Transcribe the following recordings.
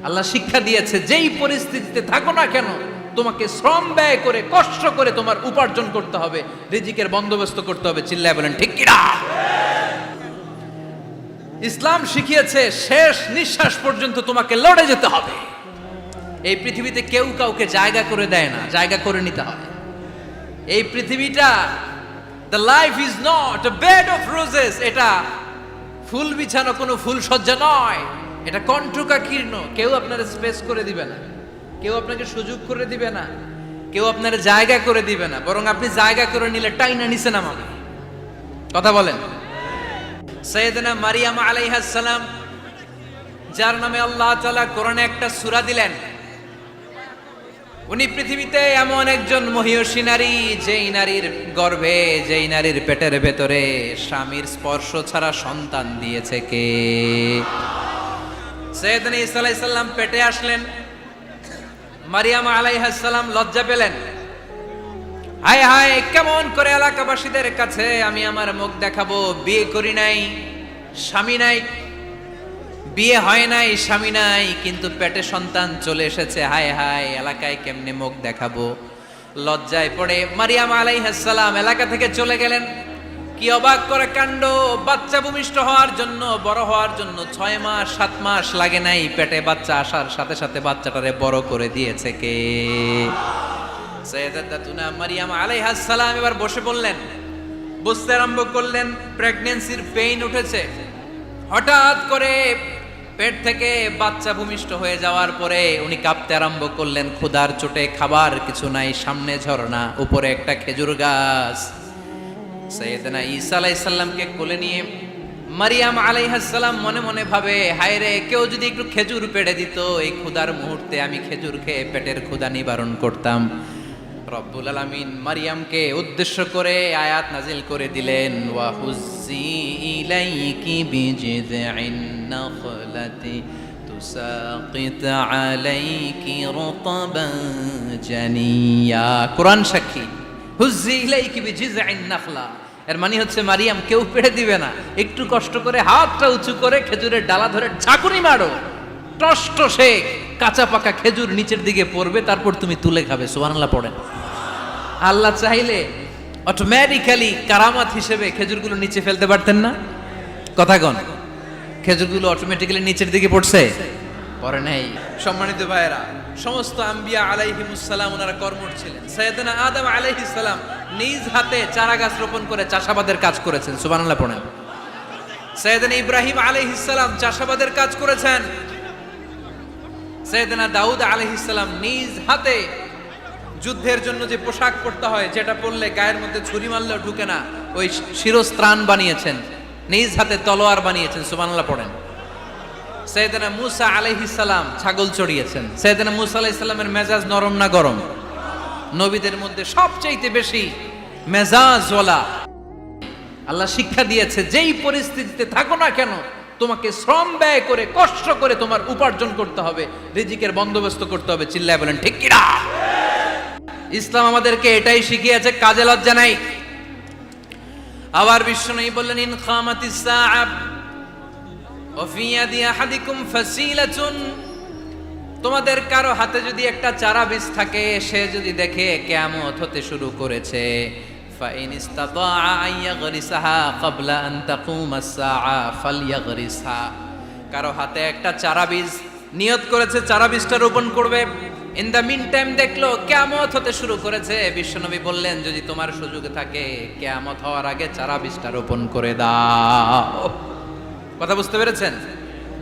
আল্লাহ শিক্ষা দিয়েছে যেই পরিস্থিতিতে থাকো না কেন তোমাকে শ্রম ব্যয় করে কষ্ট করে তোমার উপার্জন করতে হবে, রিজিকের বন্দোবস্ত করতে হবে। চিল্লায় বলেন ঠিক কিনা? ইসলাম শিখিয়েছে শেষ নিঃশ্বাস পর্যন্ত তোমাকে লড়ে যেতে হবে। এই পৃথিবীতে কেউ কাউকে জায়গা করে দেয় না, জায়গা করে নিতে হবে। এই পৃথিবীটা the life is not a bed of roses, এটা ফুল বিছানো কোনো ফুল সজ্জা নয়, এটা কণ্টকাকীর্ণ। কেউ আপনার স্পেস করে দিবে না, কেউ আপনাকে সুযোগ করে দিবে না, কেউ আপনার জায়গা করে দিবে না, বরং আপনি জায়গা করে নিলে টাইনা নিচে নামাবে। কথা বলেন। সাইয়েদনা মারিয়াম আলাইহিস সালাম, যার নামে আল্লাহ তাআলা কোরআনে একটা সূরা দিলেন, উনি পৃথিবীতে এমন একজন মহিয়সী নারী, যেই নারীর গর্ভে, যেই নারীর পেটের ভেতরে স্বামীর স্পর্শ ছাড়া সন্তান দিয়েছে কে? সাইয়েদনা ঈসা আলাইহিস সালাম পেটে আসলেন, মারিয়াম আলাইহিস সালাম লজ্জা পেলেন। হায় হায়, কেমন করে এলাকাবাসীদের কাছে আমি আমার মুখ দেখাবো? বিয়ে করি নাই, স্বামী নাই, বিয়ে হয় নাই, স্বামী নাই, কিন্তু পেটে সন্তান চলে এসেছে। হায় হায়, এলাকায় কেমনে মুখ দেখাবো? লজ্জায় পড়ে মারিয়াম আলাইহিস সালাম এলাকা থেকে চলে গেলেন। কি অবাক করে কাণ্ড! বাচ্চা ভূমিষ্ঠ হওয়ার জন্য, বড় হওয়ার জন্য 6 মাস 7 মাস লাগে নাই, পেটে বাচ্চা আসার সাথে সাথে বাচ্চাটারে বড় করে দিয়েছে কে? সাইয়েদাতুনা মারিয়াম আলাইহিস সালাম এবার বসে পড়লেন, বুঝতে আরম্ভ করলেন প্রেগন্যান্সির পেইন উঠেছে। হঠাৎ করে পেট থেকে বাচ্চা ভূমিষ্ঠ হয়ে যাওয়ার পরে উনি কাঁপতে আরম্ভ করলেন। ক্ষুধার চোটে খাবার কিছু নাই, সামনে ঝর্ণা, উপরে একটা খেজুর গাছ। সাইয়েদনা ঈসা আলাইহিস সালামকে কোলে নিয়ে মারিয়াম আলাইহিস সালাম মনে মনে ভাবে, হায় রে, কেউ যদি একটু খেজুর পেড়ে দিত, এই ক্ষুধার মুহূর্তে আমি খেজুর খেয়ে পেটের ক্ষুধা নিবারণ করতাম। রব্বুল আলামিন মারিয়ামকে উদ্দেশ্য করে আয়াত নাজিল করে দিলেন, ওয়া হুজ্জি ইলাইকি বিজিযইন নাখলাতি তুসাকিত আলাইকি রুতাবান জানিয়া। কোরআন সাক্ষী, হুজ্জি ইলাইকি বিজিযইন নাখলা, এর মানে হচ্ছে মারিয়াম কেউ পেড়ে দিবে না, একটু কষ্ট করে হাতটা উঁচু করে খেজুরের ডালা ধরে ঝাঁকুনি মারো, টসটসে কাঁচা পাকা খেজুর নিচের দিকে পড়বে, তারপর তুমি তুলে খাবে। সুবহানাল্লাহ পড়েন। আল্লাহ চাইলে অটোমেটিক্যালি কারামাত হিসেবে খেজুরগুলো নিচে ফেলতে পারতেন না? কথা কন, খেজুরগুলো অটোমেটিক্যালি নিচের দিকে পড়ছে? পড়ে নাই। সম্মানিত ভাইয়েরা, সমস্ত আম্বিয়া আলাইহিমুস সালাম ওনারা কর্মঠ ছিলেন। সাইয়েদনা আদম আলাইহিস সালাম নিজ হাতে চারা গাছ রোপণ করে চাষাবাদের কাজ করেছেন। সুবহানাল্লাহ পড়েন। সাইয়েদনা ইব্রাহিম আলাইহিস সালাম চাষাবাদের কাজ করেছেন। সাইয়েদনা দাউদ আলাইহিস সালাম নিজ হাতে যুদ্ধের জন্য যে পোশাক পরতে হয়, যেটা পরলে গায়ের মধ্যে ছুরি মারলেও ঢুকে না, ওই শিরস্ত্রাণ বানিয়েছেন, নিজ হাতে তলোয়ার বানিয়েছেন। সুবহানাল্লাহ পড়েন। সাইয়েদনা মূসা আলাইহিস সালাম ছাগল চড়িয়েছেন। সাইয়েদনা মূসা আলাইহিস সালামের মেজাজ নরম না গরম? নবীদের মধ্যে সবচাইতে বেশি মেজাজওয়ালা। আল্লাহ শিক্ষা দিয়েছে যেই পরিস্থিতিতে থাকো না কেন তোমাকে শ্রম ব্যয় করে কষ্ট করে তোমার উপার্জন করতে হবে, রিজিকের বন্দোবস্ত করতে হবে। চিল্লায় বলেন ঠিক কিনা? ইসলাম আমাদেরকে এটাই শিখিয়েছে, কাজে লজ্জা নাই। আবার বিশ্বনবী বললেন, ইন খামাতিস সাআ ওয়া ফি ইয়াদি আহাদিকুম ফাসিলাতুন, তোমাদের কারো হাতে যদি একটা চারা বীজ থাকে, সে যদি দেখে কিয়ামত হতে শুরু করেছে, ফাইন ইসতাতাআ আন ইয়াগরিসাহা ক্বাবলা আন তাকুমাস সাআ ফালইয়াগরিসহা। কারো হাতে একটা চারা বীজ নিয়ত করেছে, চারা বীজটা রোপণ করবে, ইন দ্য মিন টাইম দেখলো কিয়ামত হতে শুরু করেছে, বিশ্বনবী বললেন, যদি তোমার সুযোগ থাকে কিয়ামত হওয়ার আগে চারা বীজটা রোপণ করে দাও। কথা বুঝতে পেরেছেন?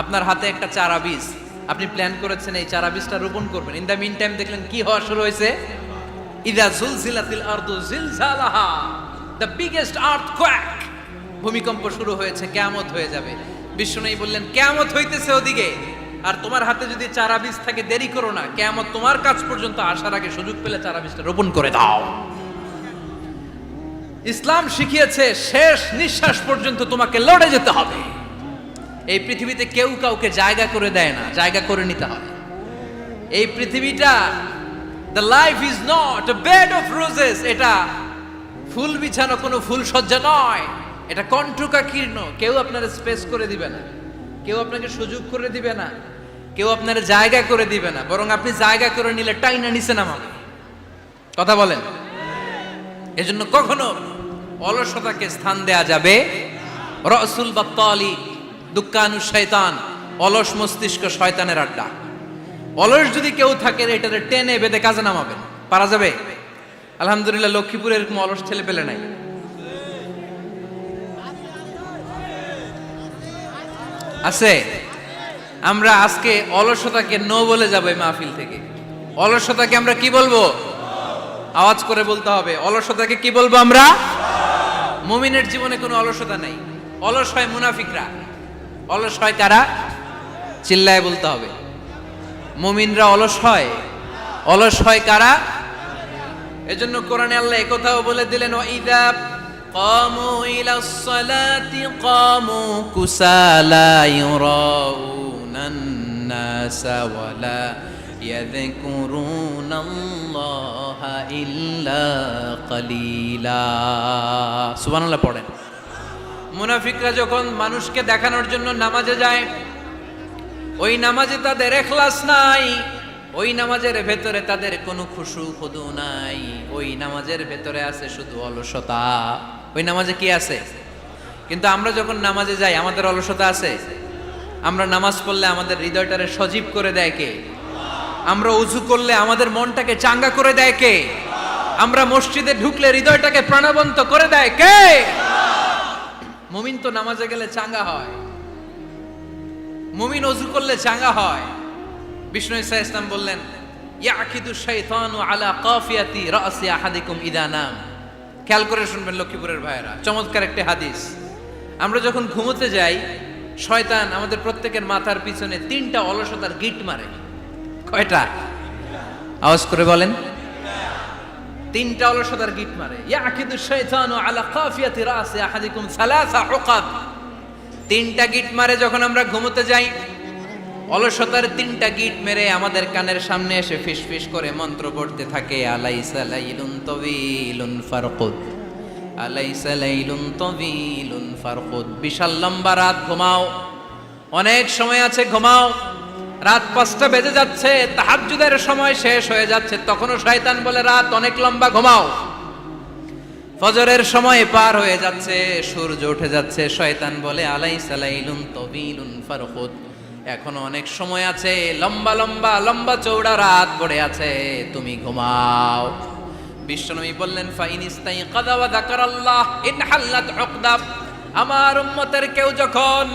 আপনার হাতে একটা চারা বীজ, আপনি প্ল্যান করেছেন এই চারা বীজটা রোপণ করবেন, ইন দ্য মিন টাইম দেখলেন কি হওয়া শুরু হয়েছে? ইযা জুলজিলাতিল আরদু জিলজালাহা, দ্য বিগেস্ট আর্থকোয়েক, ভূমিকম্প শুরু হয়েছে, কিয়ামত হয়ে যাবে। বিশ্বনবী বললেন, কিয়ামত হইতেছে ওদিকে, আর তোমার হাতে যদি চারা বীজ থাকে দেরি করো না, কিয়ামত তোমার কাছ পর্যন্ত আসার আগে সুযোগ পেলে চারা বীজটা রোপণ করে দাও। ইসলাম শিখিয়েছে শেষ নিঃশ্বাস পর্যন্ত তোমাকে লড়ে যেতে হবে। এই পৃথিবীতে কেউ কাউকে জায়গা করে দেয় না, জায়গা করে নিতে হবে। এই পৃথিবীটা the life is not a bed of roses, এটা ফুল বিছানো কোনো ফুল সজ্জা নয়, এটা কণ্টকাকীর্ণ। কেউ আপনার স্পেস করে দিবে না, কেউ আপনাকে সুযোগ করে দিবে না, কেউ আপনার জায়গা করে দিবে না, বরং আপনি জায়গা করে নিলে টাইনা নিচে নামাবে। কথা বলেন। এজন্য কখনো অলসতাকে স্থান দেয়া যাবে। রসুল বাত্তালি দুক্কানু শয়তান, অলস মস্তিষ্ক শয়তানের আড্ডা। অলস যদি কেউ থাকে এটারে টেনে বেঁধে কাজে নামাবেন, পারা যাবে? আলহামদুলিল্লাহ লক্ষ্মীপুরে এরকম অলস ছেলে পেলে নাই। আছে? আমরা আজকে অলসতাকে নো বলে যাবো এই মাহফিল থেকে। অলসতাকে আমরা কি বলবো? আওয়াজ করে বলতে হবে। অলসতাকে কি বলবো আমরা? মুমিনের জীবনে কোনো অলসতা নাই। অলস হয় মুনাফিকরা। অলস হয় কারা? চিল্লায় বলতে হবে। মুমিনরা অলস হয়? অলস হয় কারা? এজন্য কোরআনে আল্লাহ একথাও বলে দিলেন, ওয়াইদা কামু ইলাস সালাতি কামু কুসালা ইউরাউনান নাসা ওয়ালা ইয়াযকুরুনাল্লাহা ইল্লা কালিলা। সুবহানাল্লাহ পড়েন। মুনাফিকরা যখন মানুষকে দেখানোর জন্য নামাজে যায়, ওই নামাজে তাদের ইখলাস নাই, ওই নামাজের ভেতরে তাদের কোনো খুশু খুদু নাই, ওই নামাজের ভেতরে আছে শুধু অলসতা। ওই নামাজে কি আছে? কিন্তু আমরা যখন নামাজে যাই আমাদের অলসতা আছে? আমরা নামাজ পড়লে আমাদের হৃদয়টারে সজীব করে দেয় কে? আমরা উযু করলে আমাদের মনটাকে চাঙ্গা করে দেয় কে? আমরা মসজিদে ঢুকলে হৃদয়টাকে প্রাণবন্ত করে দেয় কে? মুমিন তো নামাজে গেলে চাঙ্গা হয়, মুমিন ওযু করলে চাঙ্গা হয়। বিষ্ণু ঈসা ইসলাম বললেন, ইয়াকিদু শাইতানু আলা কাফিয়াতি রাসি আহাদিকুম ইদা নাম। খেয়াল করে শুনবেন লক্ষ্মীপুরের ভাইয়েরা, চমৎকার একটা হাদিস। আমরা যখন ঘুমোতে যাই, শয়তান আমাদের প্রত্যেকের মাথার পিছনে 3টা অলসতার গিট মারে। কয়টা? আওয়াজ করে বলেন। 3টা অলসতার গিট মারে। ইয়াকিদু শাইতানু আলা কাফিয়াতি রাসি আহাদিকুম সালাসা উকাব। 3টা গিট মারে যখন আমরা ঘুমোতে যাই। অলসতার 3টা গিট মেরে আমাদের কানের সামনে এসে ফিসফিস করে মন্ত্র পড়তে থাকে, আলাইসা লাইলুন তাওয়িলুন ফারকুদ, আলাইসা লাইলুন তাওয়িলুন ফারকুদ। বিশাল লম্বা রাত, ঘুমাও। অনেক সময় আছে, ঘুমাও। রাত 5টা বেজে যাচ্ছে, তাহাজ্জুদের সময় শেষ হয়ে যাচ্ছে, তখনও শয়তান বলে রাত অনেক লম্বা, ঘুমাও। ফজরের সময় পার হয়ে যাচ্ছে, সূর্য উঠে যাচ্ছে, শয়তান বলে আলাইসা লাইলুন তাওয়িলুন ফারকুদ, এখনো অনেক সময় আছে, লম্বা লম্বা লম্বা চৌড়া রাত পড়ে আছে, তুমি ঘুমাও। বিশ্বনবী বললেন, ফাইনিস্তাইকাযা ওয়া যাকারাল্লাহ ইনহাল্লাত উকদা। আমার উম্মতের কেউ যখন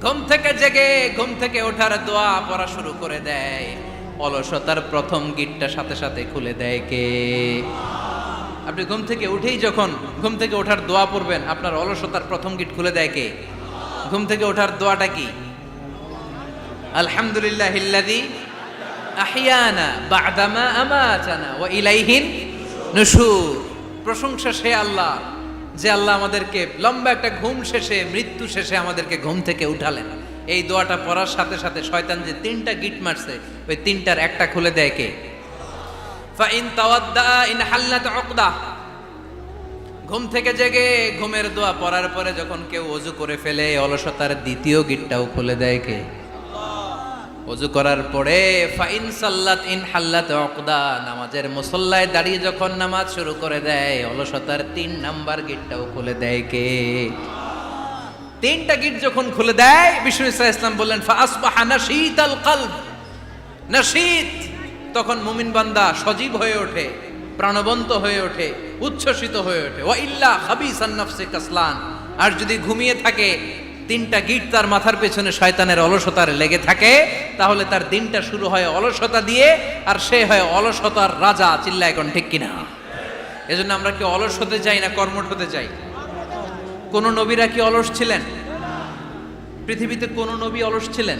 ঘুম থেকে জেগে ঘুম থেকে ওঠার দোয়া পড়া শুরু করে দেয়, অলসতার প্রথম গিটটা সাথে সাথে খুলে দেয় কে? আপনি ঘুম থেকে উঠেই যখন ঘুম থেকে ওঠার দোয়া পড়বেন, আপনার অলসতার প্রথম গিট খুলে দেয় কে? ঘুম থেকে ওঠার দোয়াটা কি? আলহামদুলিল্লাহিল্লাযী আহইয়ানা বা'দামা আমাতানা ওয়া ইলাইহিন নুশুর। প্রশংসা সে আল্লাহ, যে আল্লাহ আমাদেরকে লম্বা একটা ঘুম শেষে, মৃত্যু শেষে আমাদেরকে ঘুম থেকে উঠালেন। এই দোয়াটা পড়ার সাথে সাথে শয়তান যে 3টা গিট মারছে, ওই 3টার একটা খুলে দেয় কে? Fine তাওয়াদ্দা in হাল্লাত উকদা। ঘুম থেকে জেগে ঘুমের দোয়া পড়ার পরে যখন কেউ ওযু করে ফেলে, অলসতার দ্বিতীয় গিটটাও খুলে দেয় কে? ওযু করার পরে ফাইন সাল্লাত ইন হাল্লাত উকদা, নামাজের মুসল্লায় দাঁড়িয়ে যখন নামাজ শুরু করে দেয়, অলসতার 3 নাম্বার গিটটাও খুলে দেয় কে? 3টা গিট যখন খুলে দেয়, বিষ্ণু ঈসা ইসলাম বললেন, ফাআসবাহা নাশীতাল কলব। নাশীত, তখন মুমিন বান্দা সজীব হয়ে ওঠে, প্রাণবন্ত হয়ে ওঠে, উচ্ছ্বসিত হয়ে ওঠে। ওয়া ইল্লা খাবিসান নাফসি কাসলান। আর যদি ঘুমিয়ে থাকে, 3টা গিট তার মাথার পেছনে শয়তানের অলসতার লেগে থাকে, তাহলে তার দিনটা শুরু হয় অলসতা দিয়ে, আর সে হয় অলসতার রাজা। চিল্লায় এখন ঠিক কিনা? এজন্য আমরা কি অলস হতে চাই না কর্মঠ হতে চাই? কোন নবীরা কি অলস ছিলেন? পৃথিবীতে কোন নবী অলস ছিলেন?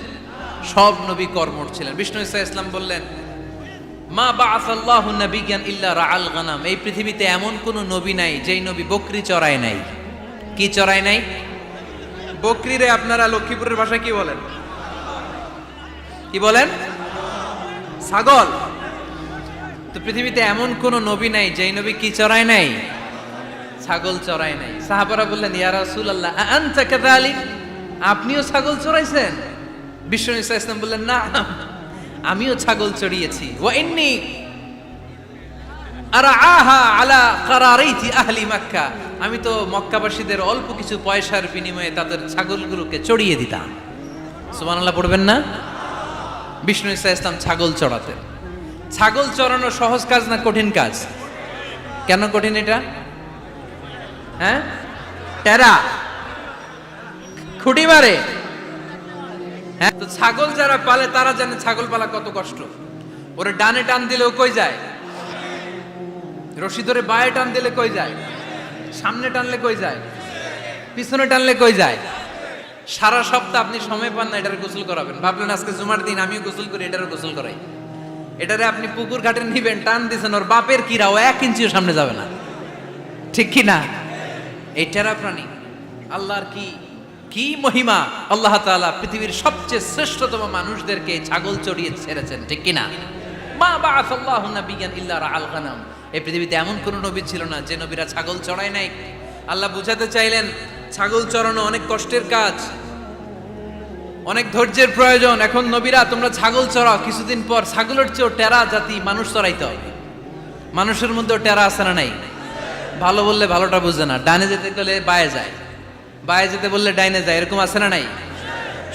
সব নবী কর্মঠ ছিলেন। বিষ্ণু ঈসা ইসলাম বললেন, মা বাআসাল্লাহু নাবিয়্যান ইল্লা রাআল গানাম। এই পৃথিবীতে এমন কোন নবী নাই যেই নবী বকরি চড়ায় নাই। কি চড়ায় নাই? বকরিরে আপনারা লক্ষ্মীপুরের ভাষায় কি বলেন? কি বলেন? ছাগল। তো পৃথিবীতে এমন কোন নবী নাই যেই নবী কি চড়ায় নাই? ছাগল চড়ায় নাই। সাহাবারা বললেন, ইয়া রাসূলুল্লাহ আনতা কাযালিক, আপনিও ছাগল চড়াইছেন? বিষ্ণু ঈসা ইসলাম বললেন, না, আমিও ছাগল চড়িয়েছি। ওয়া ইন্নী আরআহা আলা কারারাইতি আহলি মক্কা, আমি তো মক্কাবাসীদের অল্প কিছু পয়সার বিনিময়ে তাদের ছাগলগুলোকে চড়িয়ে দিতাম। সুবহানাল্লাহ পড়বেন না? বিষ্ণু ঈসা ইসলাম ছাগল চড়াতেন। ছাগল চড়ানো সহজ কাজ না কঠিন কাজ? কেন কঠিন এটা? হ্যাঁ, টেরা খুঁটি মারে। হ্যাঁ, তো ছাগল যারা পালে তারা জানে ছাগল পালা কত কষ্ট। ওরে ডানে টান দিলেও কই যায়, রশি ধরে বায়ে টান দিলে কই যায়, সামনে টানলে কই যায়, পিছনে টানলে কই যায়। সারা সপ্তাহ আপনি সময় পান না এটার গোসল করাবেন। ভাবলেন আজকে জুমার দিন আমিও গোসল করি, এটারও গোসল করাই। এটারে আপনি পুকুর ঘাটে নিবেন, টান দিছেন, ওর বাপের কিরা ও 1 ইঞ্চিও সামনে যাবে না, ঠিক কি না? এই টেরা প্রাণী আল্লাহর কি কি মহিমা! আল্লাহ তাআলা পৃথিবীর সবচেয়ে শ্রেষ্ঠতম মানুষদেরকে ছাগল চড়িয়ে ছেড়েছেন, ঠিক কি না? মা বাআসাল্লাহু নাবিয়্যান ইল্লা রাআল গানাম, এই পৃথিবীতে এমন কোন নবী ছিল না যে নবীরা ছাগল চড়ায় নাই। আল্লাহ বুঝাতে চাইলেন ছাগল চড়ানো অনেক কষ্টের কাজ, অনেক ধৈর্যের প্রয়োজন। এখন নবীরা তোমরা ছাগল চড়াও, কিছুদিন পর ছাগলের চেয়েও টেরা জাতি মানুষ চড়াইতে হবে। মানুষের মধ্যেও টেরা আছে না নাই? ভালো বললে ভালোটা বুঝে না, ডানে যেতে গেলে বায়ে যায়, বায়ে যেতে বললে ডাইনে যায়, এরকম আছে না নাই?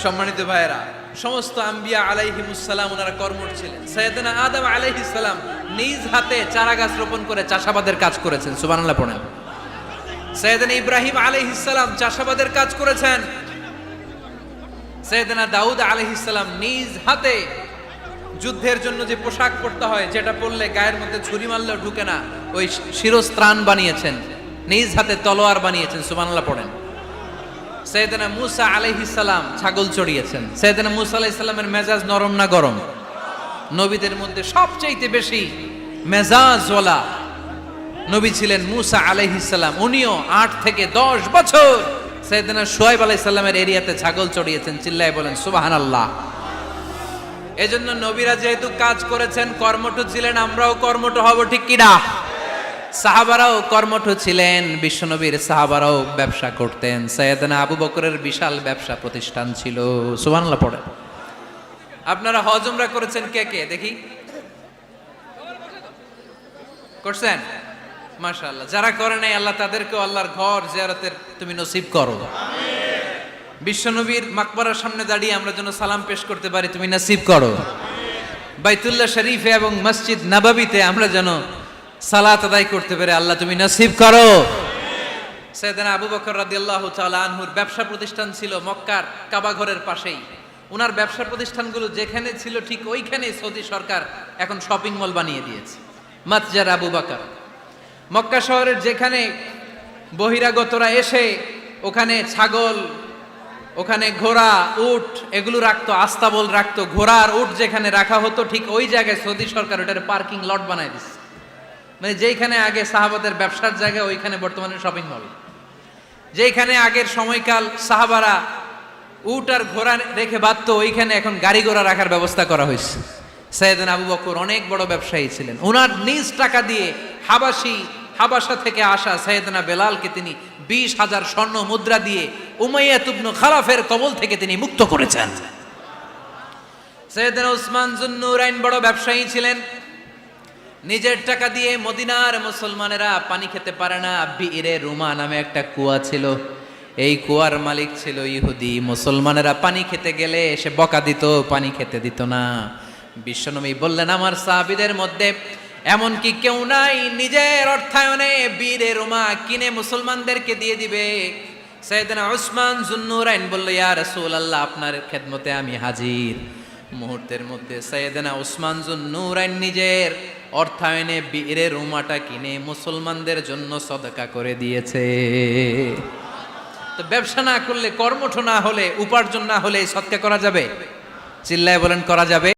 সম্মানিত ভাইয়েরা, সমস্ত আম্বিয়া আলাইহিমুস সালাম ওনারা কর্মঠ ছিলেন। সাইয়েদনা আদম আলাইহিস সালাম নিজ হাতে চারা গাছ রোপণ করে চাষাবাদের কাজ করেছেন, সুবহানাল্লাহ পড়েন। সাইয়েদনা ইব্রাহিম আলাইহিস সালাম চাষাবাদের কাজ করেছেন। সাইয়েদনা দাউদ আলাইহিস সালাম নিজ হাতে যুদ্ধের জন্য যে পোশাক পরতে হয়, যেটা পরলে গায়ের মধ্যে ছুরি মারলেও ঢুকে না, ওই শিরস্ত্রাণ বানিয়েছেন, নিজ হাতে তলোয়ার বানিয়েছেন, সুবহানাল্লাহ পড়েন। সাইয়েদনা মূসা আলাইহিস সালাম ছাগল চড়িয়েছেন। সাইয়েদনা মূসা আলাইহিস সালামের মেজাজ নরম না গরম? নবীদের মধ্যে সবচেয়ে বেশি মেজাজওয়ালা নবী ছিলেন মূসা আলাইহিস সালাম। উনিও 8 থেকে 10 বছর সাইয়েদনা শুআয়ব আলাইহিস সালামের এরিয়াতে ছাগল চড়িয়েছেন। চিল্লায় বলেন সুবহানাল্লাহ। এজন্য নবীরা যেহেতু কাজ করেছেন, কর্মঠ ছিলেন, আমরাও কর্মঠ হব, ঠিক কি না? সাহাবারাও কর্মঠ ছিলেন, বিশ্বনবীর সাহাবারাও ব্যবসা করতেন। সাইয়েদনা আবু বকরের বিশাল ব্যবসা প্রতিষ্ঠান ছিল, সুবহানাল্লাহ পড়ে। আপনারা হজ উমরা করেছেন কে কে দেখি? করছেন? মাশাআল্লাহ। যারা করে নাই আল্লাহ তাদেরকেও আল্লাহর ঘর জিয়ারতের তুমি নসিব করো। বিশ্বনবীর মাকবারার সামনে দাঁড়িয়ে আমরা যেন সালাম পেশ করতে পারি, তুমি নসিব করো। বাইতুল্লাহ শরীফে এবং মসজিদ নববীতে আমরা যেন সালাত আদায় করতে পারে, আল্লাহ তুমি নসিব করো। সাইয়েদনা আবু বকর রাদিয়াল্লাহু তাআলা আনহুর ব্যবসা প্রতিষ্ঠান ছিল মক্কার কাবা ঘরের পাশেই। ওনার ব্যবসা প্রতিষ্ঠানগুলো যেখানে ছিল ঠিক ওইখানেই সৌদি সরকার এখন শপিং মল বানিয়ে দিয়েছে, মাতজার আবু বকর। মক্কা শহরের যেখানে বহিরাগতরা এসে ওখানে ছাগল, ওখানে ঘোড়া, উট এগুলো রাখতো, আস্তাবল রাখতো, ঘোড়া আর উট যেখানে রাখা হতো ঠিক ওই জায়গায় সৌদি সরকার ওটার পার্কিং লট বানায় দিচ্ছে। মানে যেখানে আগে সাহাবাদের ব্যবসার জায়গা, ওইখানে বর্তমানে শপিং মল। যেখানে আগের সময়কাল সাহাবারা উট আর ঘোড়া রেখে বাঁধতো, ওইখানে এখন গাড়ি ঘোড়া রাখার ব্যবস্থা করা হয়েছে। সাইয়েদনা আবু বকর অনেক বড় ব্যবসায়ী ছিলেন। ওনার নিজ টাকা দিয়ে হাবাসা থেকে আসা সাইয়েদনা বেলালকে তিনি 20,000 স্বর্ণ মুদ্রা দিয়ে উমাইয়া ইবনে খালাফের কবল থেকে তিনি মুক্ত করেছেন। সাইয়েদনা উসমান যুন্নুরাইন বড় ব্যবসায়ী ছিলেন। নিজের টাকা দিয়ে মদিনার মুসলমানেরা পানি খেতে পারে না, বিইরে রুমা নামে একটা কুয়া ছিল, এই কুয়ার মালিক ছিল ইহুদি। মুসলমানেরা পানি খেতে গেলে সে বকা দিত, পানি খেতে দিত না। বিশ্বনবী বললেন আমার সাহাবীদের মধ্যে এমন কি কেউ নাই নিজের অর্থায়নে বিইরে রুমা কিনে মুসলমানদেরকে দিয়ে দিবে? সাইয়েদনা উসমান যুন্নুরাইন বলল ইয়া রাসূলুল্লাহ, আপনার খেদমতে আমি হাজির। মুহূর্তের মধ্যে সাইয়েদনা উসমান যুন্নুরাইন নিজের অর্থায়নে বিইরে রুমাটা কিনে মুসলমানদের জন্য সদকা করে দিয়েছে। তো ব্যবসা না করলে, কর্মঠ না হলে, উপার্জন না হলে সদকা করা যাবে? চিল্লায় বলেন করা যাবে?